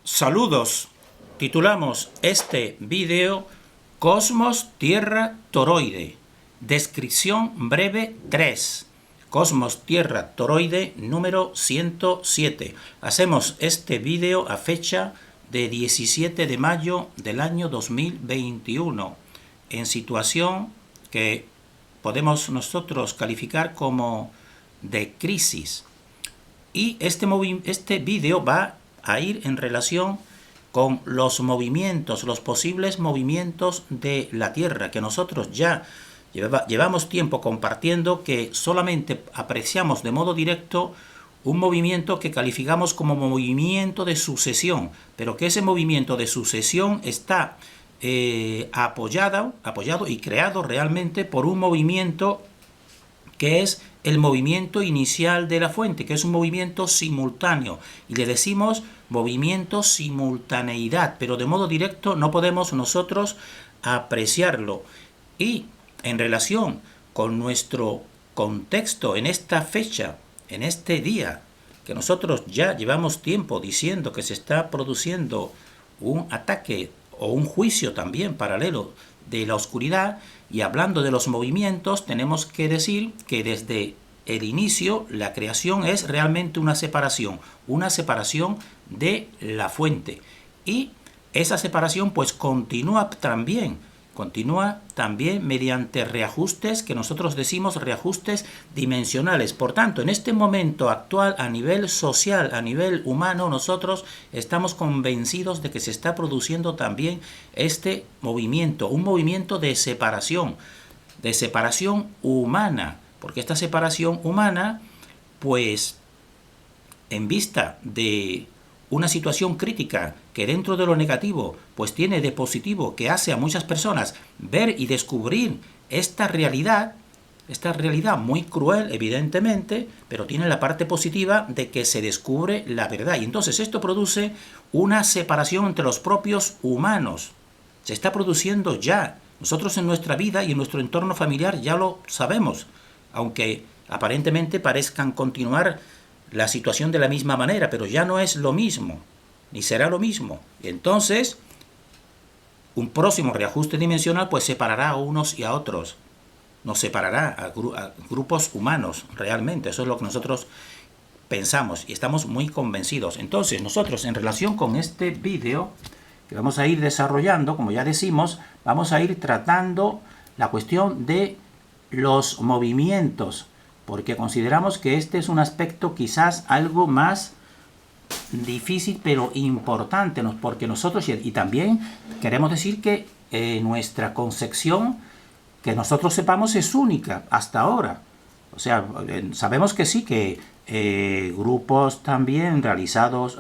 Saludos. Titulamos este vídeo Cosmos, Tierra, Toroide. Descripción breve 3. Cosmos, Tierra, Toroide número 107. Hacemos este vídeo a fecha de 17 de mayo del año 2021, en situación que podemos nosotros calificar como de crisis. Y este vídeo va a ir en relación con los movimientos, los posibles movimientos de la Tierra, que nosotros ya llevamos tiempo compartiendo, que solamente apreciamos de modo directo un movimiento que calificamos como movimiento de sucesión, pero que ese movimiento de sucesión está apoyado y creado realmente por un movimiento que es el movimiento inicial de la fuente, que es un movimiento simultáneo, y le decimos movimiento simultaneidad, pero de modo directo no podemos nosotros apreciarlo. Y en relación con nuestro contexto en esta fecha, en este día, que nosotros ya llevamos tiempo diciendo que se está produciendo un ataque o un juicio también paralelo de la oscuridad, y hablando de los movimientos, tenemos que decir que desde el inicio la creación es realmente una separación de la fuente, y esa separación pues continúa también mediante reajustes que nosotros decimos reajustes dimensionales. Por tanto, en este momento actual, a nivel social, a nivel humano, nosotros estamos convencidos de que se está produciendo también este movimiento, un movimiento de separación humana, porque esta separación humana, pues, en vista de una situación crítica que dentro de lo negativo pues tiene de positivo, que hace a muchas personas ver y descubrir esta realidad muy cruel evidentemente, pero tiene la parte positiva de que se descubre la verdad, y entonces esto produce una separación entre los propios humanos. Se está produciendo ya. Nosotros en nuestra vida y en nuestro entorno familiar ya lo sabemos, aunque aparentemente parezcan continuar la situación de la misma manera, pero ya no es lo mismo, ni será lo mismo. Y entonces, un próximo reajuste dimensional pues separará a unos y a otros, nos separará a grupos humanos realmente. Eso es lo que nosotros pensamos y estamos muy convencidos. Entonces, nosotros en relación con este vídeo que vamos a ir desarrollando, como ya decimos, vamos a ir tratando la cuestión de los movimientos, porque consideramos que este es un aspecto quizás algo más difícil pero importante, porque nosotros, y también queremos decir que nuestra concepción, que nosotros sepamos, es única hasta ahora. O sea, sabemos que sí, que grupos también relacionados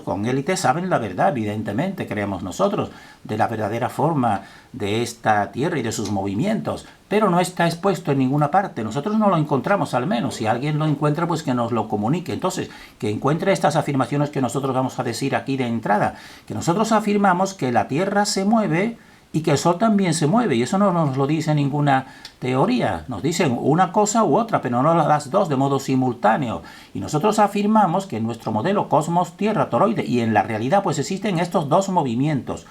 con élites saben la verdad, evidentemente, creemos nosotros, de la verdadera forma de esta tierra y de sus movimientos, pero no está expuesto en ninguna parte. Nosotros no lo encontramos, al menos. Si alguien lo encuentra, pues que nos lo comunique. Entonces, que encuentre estas afirmaciones que nosotros vamos a decir aquí de entrada, que nosotros afirmamos que la tierra se mueve y que el sol también se mueve, y eso no nos lo dice ninguna teoría. Nos dicen una cosa u otra, pero no las dos de modo simultáneo. Y nosotros afirmamos que en nuestro modelo Cosmos, Tierra, Toroide, y en la realidad pues existen estos dos movimientos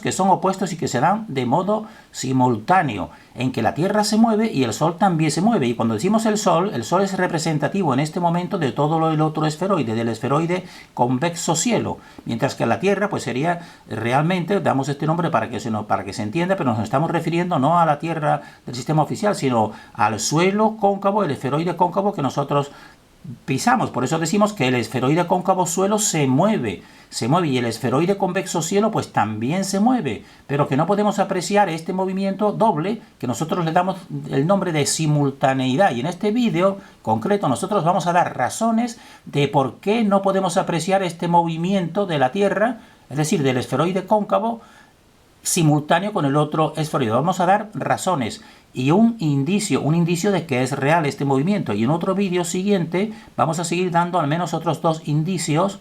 que son opuestos y que se dan de modo simultáneo, en que la Tierra se mueve y el Sol también se mueve. Y cuando decimos el Sol es representativo en este momento de todo el otro esferoide, del esferoide convexo cielo, mientras que la Tierra pues sería realmente, damos este nombre para que se entienda, pero nos estamos refiriendo no a la Tierra del sistema oficial, sino al suelo cóncavo, el esferoide cóncavo que nosotros pisamos. Por eso decimos que el esferoide cóncavo suelo se mueve, y el esferoide convexo cielo pues también se mueve, pero que no podemos apreciar este movimiento doble, que nosotros le damos el nombre de simultaneidad. Y en este vídeo concreto nosotros vamos a dar razones de por qué no podemos apreciar este movimiento de la Tierra, es decir, del esferoide cóncavo simultáneo con el otro esferoide. Vamos a dar razones y un indicio de que es real este movimiento, y en otro vídeo siguiente vamos a seguir dando al menos otros dos indicios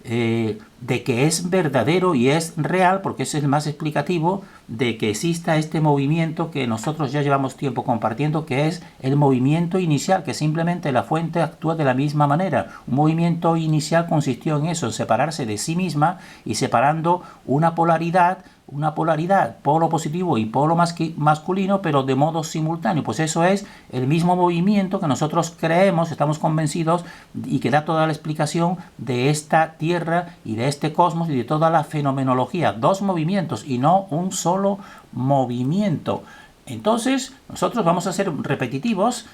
de que es verdadero y es real, porque ese es el más explicativo de que exista este movimiento que nosotros ya llevamos tiempo compartiendo, que es el movimiento inicial, que simplemente la fuente actúa de la misma manera. Un movimiento inicial consistió en eso, en separarse de sí misma y separando una polaridad, polo positivo y polo masculino, pero de modo simultáneo. Pues eso es el mismo movimiento que nosotros creemos, estamos convencidos, y que da toda la explicación de esta Tierra y de este cosmos y de toda la fenomenología. Dos movimientos y no un solo movimiento. Entonces, nosotros vamos a ser repetitivos.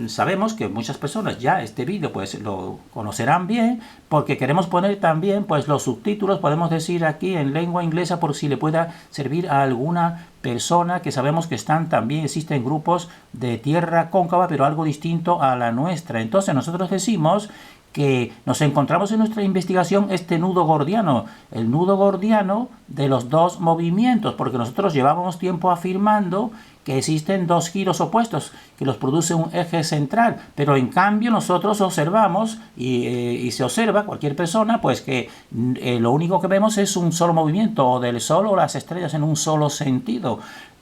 Sabemos que muchas personas ya este vídeo pues lo conocerán bien, porque queremos poner también pues los subtítulos, podemos decir aquí en lengua inglesa, por si le pueda servir a alguna persona, que sabemos que también existen grupos de tierra cóncava, pero algo distinto a la nuestra. Entonces nosotros decimos que nos encontramos en nuestra investigación este nudo gordiano, el nudo gordiano de los dos movimientos, porque nosotros llevábamos tiempo afirmando que existen dos giros opuestos, que los produce un eje central, pero en cambio nosotros observamos, y se observa cualquier persona, pues que lo único que vemos es un solo movimiento, o del Sol o las estrellas en un solo sentido.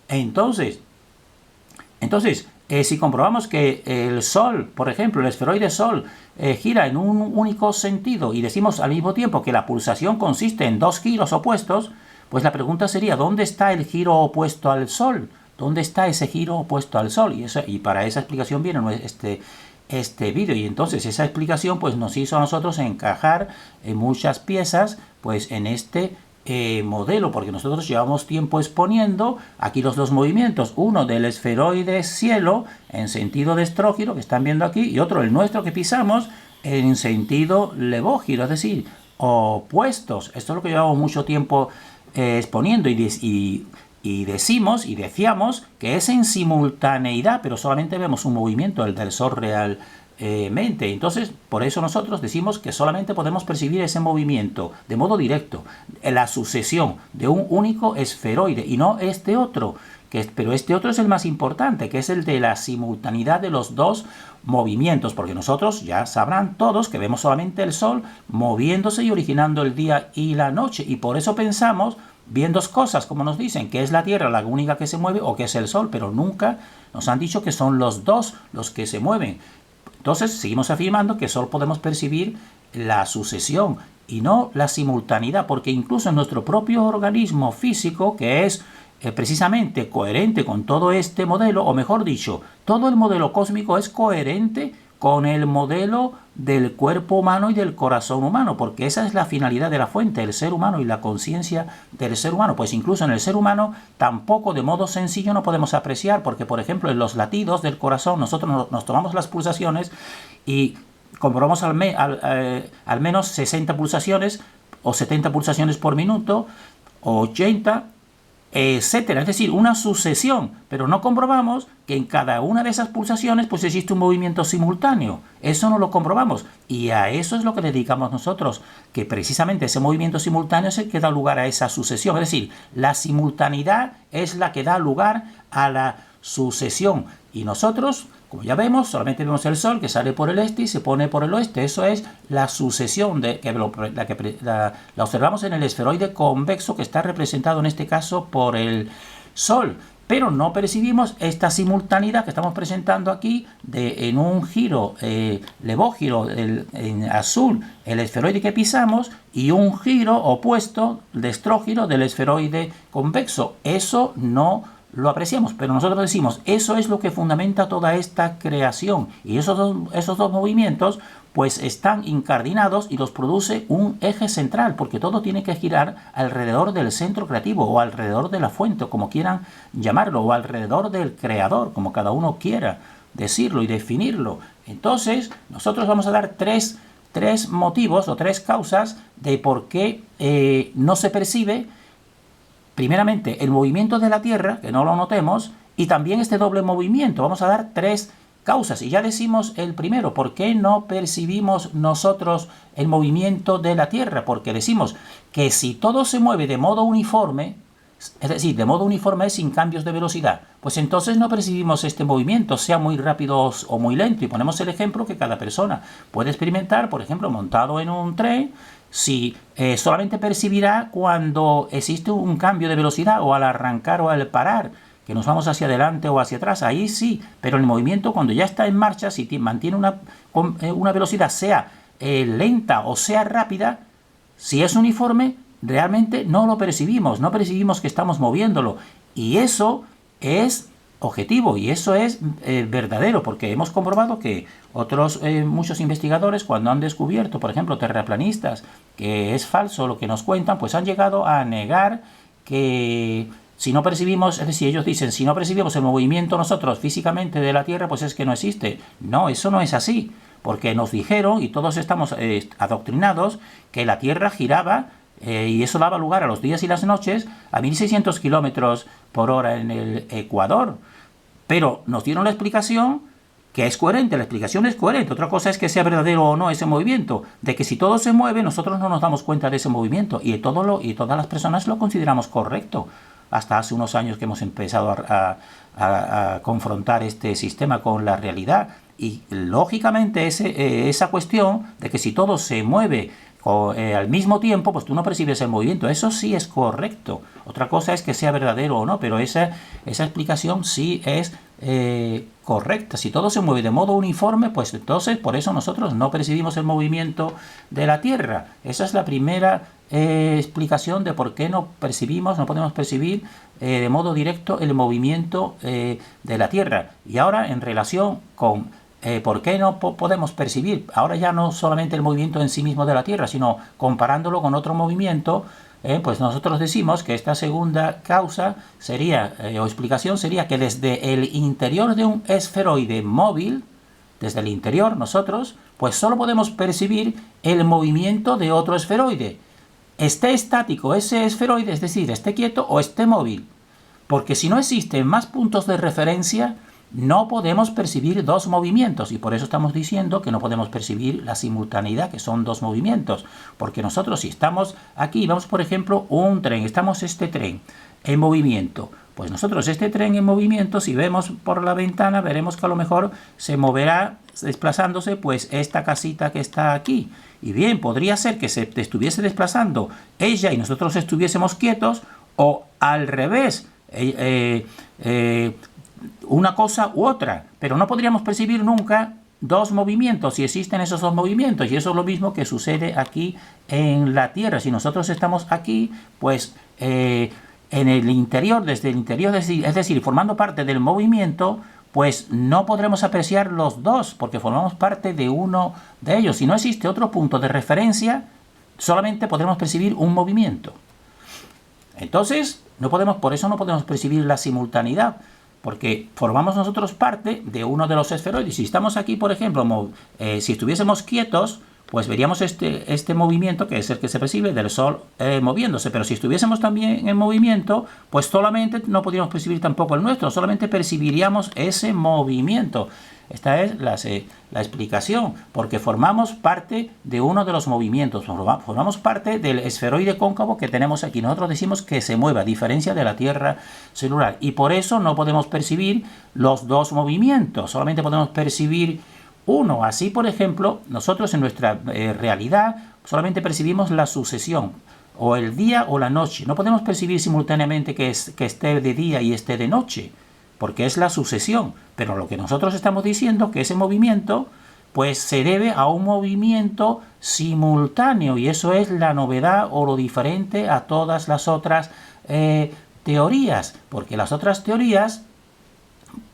Entonces si comprobamos que el Sol, por ejemplo, el esferoide Sol, gira en un único sentido y decimos al mismo tiempo que la pulsación consiste en dos giros opuestos, pues la pregunta sería, ¿dónde está el giro opuesto al Sol? ¿Dónde está ese giro opuesto al Sol? Y para esa explicación viene este vídeo. Y entonces esa explicación pues nos hizo a nosotros encajar en muchas piezas pues en este modelo, porque nosotros llevamos tiempo exponiendo aquí los dos movimientos, uno del esferoide cielo en sentido de estrógiro, que están viendo aquí, y otro el nuestro que pisamos en sentido levógiro, es decir, opuestos. Esto es lo que llevamos mucho tiempo exponiendo, y decimos y decíamos que es en simultaneidad, pero solamente vemos un movimiento, el del Sol realmente. Entonces, por eso nosotros decimos que solamente podemos percibir ese movimiento de modo directo, la sucesión de un único esferoide y no este otro, pero este otro es el más importante, que es el de la simultaneidad de los dos movimientos, porque nosotros ya sabrán todos que vemos solamente el Sol moviéndose y originando el día y la noche, y por eso pensamos bien dos cosas, como nos dicen, que es la Tierra la única que se mueve o que es el Sol, pero nunca nos han dicho que son los dos los que se mueven. Entonces seguimos afirmando que solo podemos percibir la sucesión y no la simultaneidad, porque incluso en nuestro propio organismo físico, que es precisamente coherente con todo este modelo, o mejor dicho, todo el modelo cósmico es coherente con el modelo del cuerpo humano y del corazón humano, porque esa es la finalidad de la fuente, el ser humano y la conciencia del ser humano. Pues incluso en el ser humano tampoco de modo sencillo no podemos apreciar, porque por ejemplo en los latidos del corazón nosotros nos tomamos las pulsaciones y comprobamos al menos 60 pulsaciones o 70 pulsaciones por minuto o 80, etcétera, es decir, una sucesión, pero no comprobamos que en cada una de esas pulsaciones pues existe un movimiento simultáneo. Eso no lo comprobamos, y a eso es lo que dedicamos nosotros, que precisamente ese movimiento simultáneo es el que da lugar a esa sucesión, es decir, la simultaneidad es la que da lugar a la sucesión, y nosotros, como ya vemos, solamente vemos el Sol que sale por el este y se pone por el oeste. Eso es la sucesión la observamos en el esferoide convexo, que está representado en este caso por el Sol. Pero no percibimos esta simultaneidad que estamos presentando aquí en un giro levógiro en azul, el esferoide que pisamos, y un giro opuesto de estrógiro del esferoide convexo. Eso no lo apreciamos, pero nosotros decimos, eso es lo que fundamenta toda esta creación, y esos dos movimientos pues están incardinados y los produce un eje central, porque todo tiene que girar alrededor del centro creativo, o alrededor de la fuente, como quieran llamarlo, o alrededor del creador, como cada uno quiera decirlo y definirlo. Entonces nosotros vamos a dar tres motivos o tres causas de por qué no se percibe primeramente el movimiento de la Tierra, que no lo notemos, y también este doble movimiento. Vamos a dar tres causas, y ya decimos el primero, ¿por qué no percibimos nosotros el movimiento de la Tierra? Porque decimos que si todo se mueve de modo uniforme, es decir, de modo uniforme sin cambios de velocidad, pues entonces no percibimos este movimiento, sea muy rápido o muy lento. Y ponemos el ejemplo que cada persona puede experimentar, por ejemplo, montado en un tren. si solamente percibirá cuando existe un cambio de velocidad o al arrancar o al parar, que nos vamos hacia adelante o hacia atrás, ahí sí, pero el movimiento cuando ya está en marcha, si mantiene una velocidad, sea lenta o sea rápida, si es uniforme, realmente no lo percibimos, no percibimos que estamos moviéndolo. Y eso es objetivo y eso es verdadero, porque hemos comprobado que muchos investigadores, cuando han descubierto, por ejemplo, terraplanistas, que es falso lo que nos cuentan, pues han llegado a negar que si no percibimos, es decir, ellos dicen, si no percibimos el movimiento nosotros físicamente de la Tierra, pues es que no existe. No, eso no es así, porque nos dijeron, y todos estamos adoctrinados, que la Tierra giraba, y eso daba lugar a los días y las noches a 1600 kilómetros por hora en el Ecuador. Pero nos dieron la explicación que es coherente, la explicación es coherente. Otra cosa es que sea verdadero o no ese movimiento, de que si todo se mueve, nosotros no nos damos cuenta de ese movimiento, y todas las personas lo consideramos correcto. Hasta hace unos años que hemos empezado a confrontar este sistema con la realidad. Y lógicamente esa cuestión de que si todo se mueve al mismo tiempo, pues tú no percibes el movimiento. Eso sí es correcto. Otra cosa es que sea verdadero o no, pero esa explicación sí es correcta. Si todo se mueve de modo uniforme, pues entonces por eso nosotros no percibimos el movimiento de la Tierra. Esa es la primera explicación de por qué no podemos percibir de modo directo el movimiento de la Tierra. Y ahora, en relación con ¿por qué no podemos percibir ahora ya no solamente el movimiento en sí mismo de la Tierra, sino comparándolo con otro movimiento? Pues nosotros decimos que esta segunda causa sería, o explicación sería que desde el interior de un esferoide móvil, desde el interior nosotros, pues solo podemos percibir el movimiento de otro esferoide. Esté estático ese esferoide, es decir, esté quieto o esté móvil. Porque si no existen más puntos de referencia, no podemos percibir dos movimientos, y por eso estamos diciendo que no podemos percibir la simultaneidad, que son dos movimientos, porque nosotros si estamos aquí, vamos por ejemplo un tren, estamos este tren en movimiento, pues nosotros este tren en movimiento, si vemos por la ventana, veremos que a lo mejor se moverá desplazándose pues esta casita que está aquí, y bien, podría ser que se estuviese desplazando ella y nosotros estuviésemos quietos, o al revés, una cosa u otra, pero no podríamos percibir nunca dos movimientos si existen esos dos movimientos, y eso es lo mismo que sucede aquí en la Tierra. Si nosotros estamos aquí, pues en el interior, desde el interior, es decir, formando parte del movimiento, pues no podremos apreciar los dos, porque formamos parte de uno de ellos. Si no existe otro punto de referencia, solamente podremos percibir un movimiento. Entonces, por eso no podemos percibir la simultaneidad, porque formamos nosotros parte de uno de los esferoides. Si estamos aquí, por ejemplo, si estuviésemos quietos, pues veríamos este movimiento, que es el que se percibe del Sol moviéndose. Pero si estuviésemos también en movimiento, pues solamente no podríamos percibir tampoco el nuestro, solamente percibiríamos ese movimiento. Esta es la explicación, porque formamos parte de uno de los movimientos, formamos parte del esferoide cóncavo que tenemos aquí. Nosotros decimos que se mueve, a diferencia de la Tierra celular, y por eso no podemos percibir los dos movimientos, solamente podemos percibir uno. Así, por ejemplo, nosotros en nuestra realidad solamente percibimos la sucesión, o el día o la noche. No podemos percibir simultáneamente que esté de día y esté de noche, porque es la sucesión. Pero lo que nosotros estamos diciendo es que ese movimiento pues se debe a un movimiento simultáneo, y eso es la novedad o lo diferente a todas las otras teorías, porque las otras teorías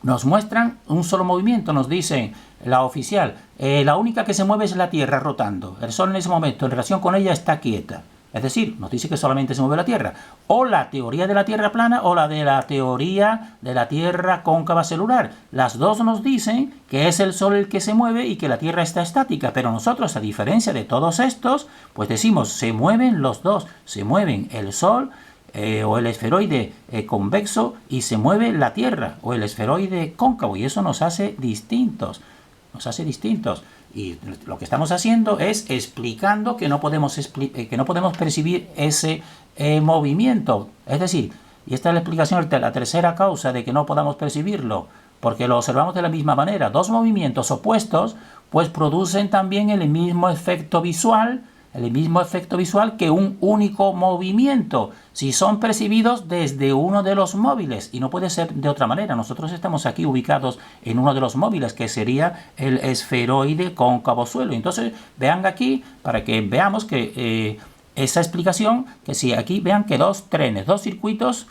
nos muestran un solo movimiento. Nos dicen, la oficial, la única que se mueve es la Tierra rotando, el Sol en ese momento en relación con ella está quieta. Es decir, nos dice que solamente se mueve la Tierra. O la teoría de la Tierra plana o la de la teoría de la Tierra cóncava celular. Las dos nos dicen que es el Sol el que se mueve y que la Tierra está estática. Pero nosotros, a diferencia de todos estos, pues decimos, se mueven los dos. Se mueven el Sol o el esferoide convexo, y se mueve la Tierra o el esferoide cóncavo. Y eso nos hace distintos. Y lo que estamos haciendo es explicando que no podemos percibir ese movimiento. Es decir, y esta es la explicación, la tercera causa de que no podamos percibirlo, porque lo observamos de la misma manera. Dos movimientos opuestos pues producen también el mismo efecto visual, el mismo efecto visual que un único movimiento, si son percibidos desde uno de los móviles, y no puede ser de otra manera. Nosotros estamos aquí ubicados en uno de los móviles, que sería el esferoide cóncavo suelo. Entonces, vean aquí, para que veamos que esa explicación, que si aquí vean que dos circuitos,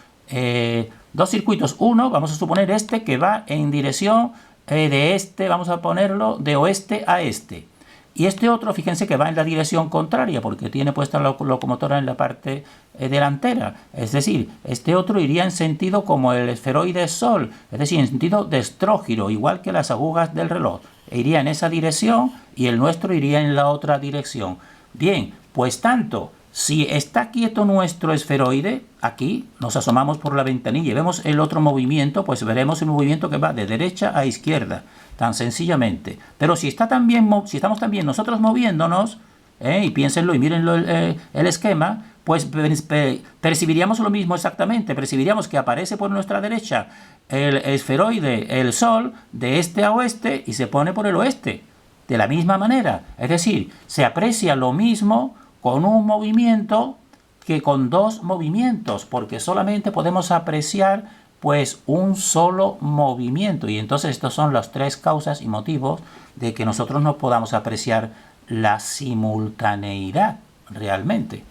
uno, vamos a suponer este que va en dirección de este, vamos a ponerlo de oeste a este. Y este otro, fíjense que va en la dirección contraria, porque tiene puesta la locomotora en la parte delantera. Es decir, este otro iría en sentido como el esferoide Sol, es decir, en sentido de estrógiro, igual que las agujas del reloj. Iría en esa dirección y el nuestro iría en la otra dirección. Bien, pues tanto, si está quieto nuestro esferoide, aquí nos asomamos por la ventanilla y vemos el otro movimiento, pues veremos el movimiento que va de derecha a izquierda, tan sencillamente. Pero si estamos también nosotros moviéndonos, y piénsenlo y mírenlo el esquema, pues percibiríamos lo mismo exactamente. Percibiríamos que aparece por nuestra derecha el esferoide, el Sol, de este a oeste y se pone por el oeste. De la misma manera. Es decir, se aprecia lo mismo con un movimiento que con dos movimientos, porque solamente podemos apreciar pues un solo movimiento, y entonces estas son las tres causas y motivos de que nosotros no podamos apreciar la simultaneidad realmente.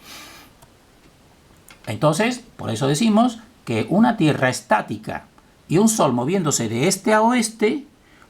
Entonces, por eso decimos que una Tierra estática y un Sol moviéndose de este a oeste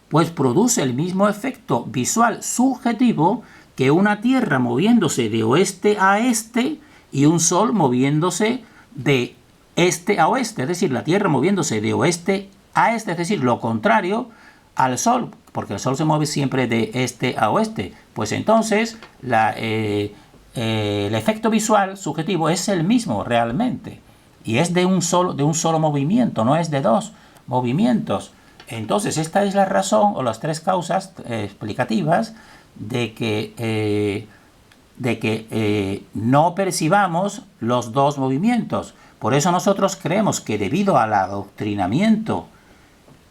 pues produce el mismo efecto visual subjetivo que una Tierra moviéndose de oeste a este y un Sol moviéndose de este a oeste, es decir, la Tierra moviéndose de oeste a este, es decir, lo contrario al Sol, porque el Sol se mueve siempre de este a oeste. Pues entonces el efecto visual subjetivo es el mismo realmente, y es de un solo movimiento, no es de dos movimientos. Entonces esta es la razón o las tres causas explicativas de que no percibamos los dos movimientos. Por eso nosotros creemos que debido al adoctrinamiento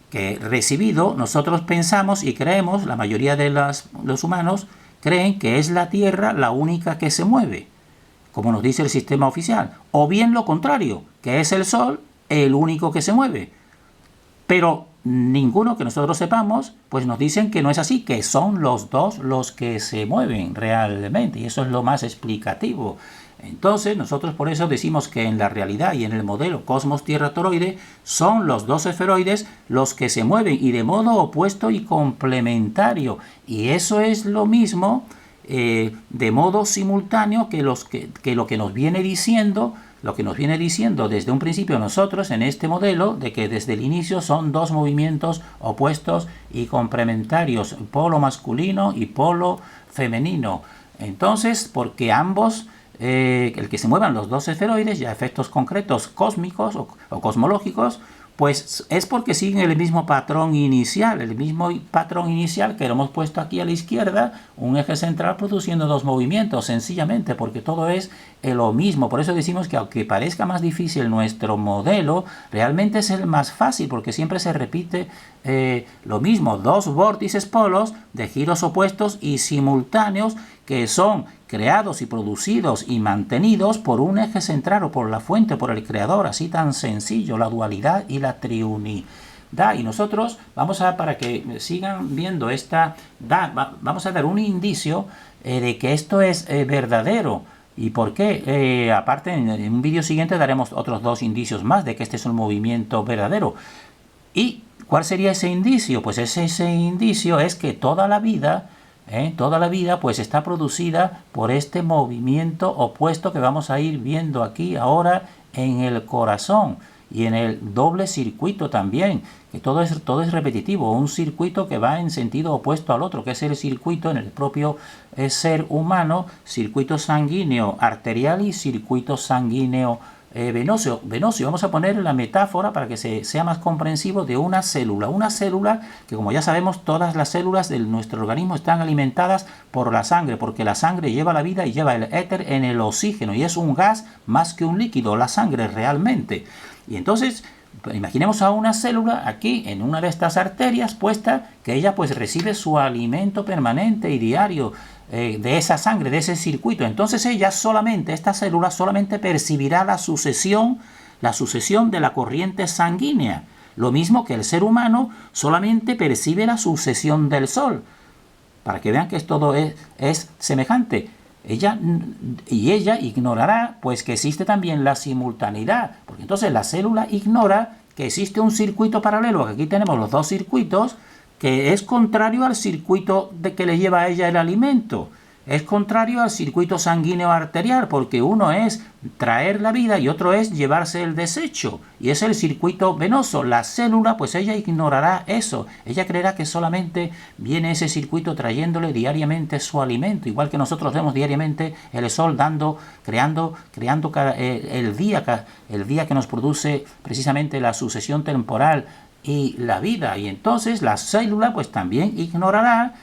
que recibido, nosotros pensamos y creemos, la mayoría de los humanos creen que es la Tierra la única que se mueve, como nos dice el sistema oficial, o bien lo contrario, que es el Sol el único que se mueve. Pero ninguno que nosotros sepamos, pues nos dicen que no es así, que son los dos los que se mueven realmente, y eso es lo más explicativo. Entonces nosotros por eso decimos que en la realidad y en el modelo cosmos-tierra-toroide son los dos esferoides los que se mueven, y de modo opuesto y complementario, y eso es lo mismo de modo simultáneo que lo que nos viene diciendo desde un principio nosotros en este modelo, de que desde el inicio son dos movimientos opuestos y complementarios, polo masculino y polo femenino. Entonces, porque ambos, el que se muevan los dos esferoides, ya efectos concretos cósmicos o cosmológicos, pues es porque siguen el mismo patrón inicial, que lo hemos puesto aquí a la izquierda, un eje central produciendo dos movimientos, sencillamente porque todo es lo mismo. Por eso decimos que aunque parezca más difícil nuestro modelo, realmente es el más fácil, porque siempre se repite lo mismo, dos vórtices polos de giros opuestos y simultáneos, que son creados y producidos y mantenidos por un eje central o por la fuente, por el creador, así tan sencillo, la dualidad y la triunidad. Y nosotros vamos para que sigan viendo vamos a dar un indicio de que esto es verdadero. ¿Y por qué? Aparte, en un vídeo siguiente daremos otros dos indicios más de que este es un movimiento verdadero. ¿Y cuál sería ese indicio? Pues ese indicio es que toda la vida pues está producida por este movimiento opuesto que vamos a ir viendo aquí ahora en el corazón y en el doble circuito también, que todo es repetitivo, un circuito que va en sentido opuesto al otro, que es el circuito en el propio ser humano, circuito sanguíneo arterial y circuito sanguíneo venoso. Vamos a poner la metáfora para que sea más comprensivo de una célula. Una célula que, como ya sabemos, todas las células de nuestro organismo están alimentadas por la sangre, porque la sangre lleva la vida y lleva el éter en el oxígeno, y es un gas más que un líquido, la sangre realmente. Y entonces Imaginemos a una célula aquí en una de estas arterias puesta, que ella pues recibe su alimento permanente y diario de esa sangre, de ese circuito. Entonces ella solamente, esta célula solamente percibirá la sucesión de la corriente sanguínea. Lo mismo que el ser humano solamente percibe la sucesión del sol. Para que vean que todo es semejante. Ella ignorará pues que existe también la simultaneidad, porque entonces la célula ignora que existe un circuito paralelo, que aquí tenemos los dos circuitos, que es contrario al circuito que le lleva a ella el alimento. Es contrario al circuito sanguíneo arterial, porque uno es traer la vida y otro es llevarse el desecho. Y es el circuito venoso. La célula, pues ella ignorará eso. Ella creerá que solamente viene ese circuito trayéndole diariamente su alimento. Igual que nosotros vemos diariamente el sol creando el día que nos produce precisamente la sucesión temporal y la vida. Y entonces la célula pues también ignorará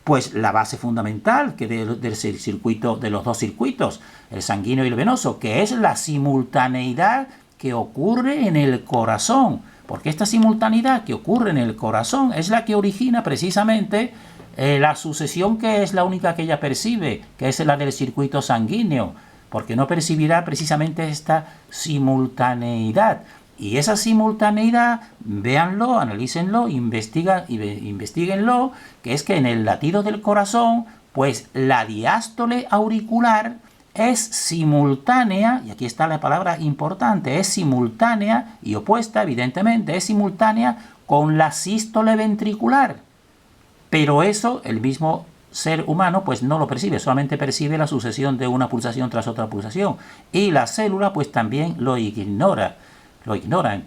pues la base fundamental del circuito, de los dos circuitos, el sanguíneo y el venoso, que es la simultaneidad que ocurre en el corazón. Porque esta simultaneidad que ocurre en el corazón es la que origina precisamente la sucesión, que es la única que ella percibe, que es la del circuito sanguíneo, porque no percibirá precisamente esta simultaneidad. Y esa simultaneidad, véanlo, analícenlo, investiguenlo, que es que en el latido del corazón, pues la diástole auricular es simultánea, y aquí está la palabra importante, es simultánea y opuesta, evidentemente, es simultánea con la sístole ventricular. Pero eso, el mismo ser humano, pues no lo percibe, solamente percibe la sucesión de una pulsación tras otra pulsación. Y la célula, pues también lo ignora.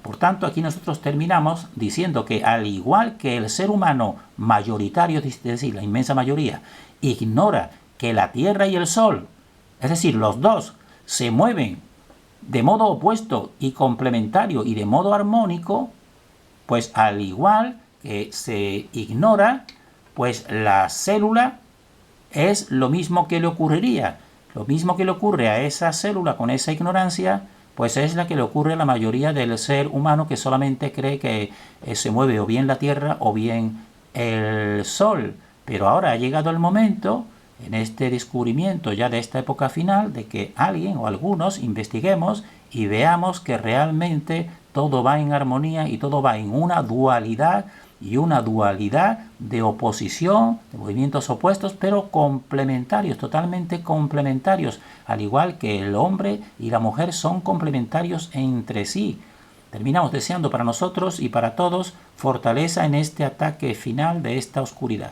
Por tanto, aquí nosotros terminamos diciendo que al igual que el ser humano mayoritario, es decir, la inmensa mayoría, ignora que la Tierra y el Sol, es decir, los dos, se mueven de modo opuesto y complementario y de modo armónico, pues al igual que se ignora, pues la célula es lo mismo que le ocurriría. Lo mismo que le ocurre a esa célula con esa ignorancia, pues es la que le ocurre a la mayoría del ser humano, que solamente cree que se mueve o bien la Tierra o bien el Sol. Pero ahora ha llegado el momento, en este descubrimiento ya de esta época final, de que alguien o algunos investiguemos y veamos que realmente todo va en armonía y todo va en una dualidad, y una dualidad de oposición, de movimientos opuestos, pero complementarios, totalmente complementarios, al igual que el hombre y la mujer son complementarios entre sí. Terminamos deseando para nosotros y para todos fortaleza en este ataque final de esta oscuridad.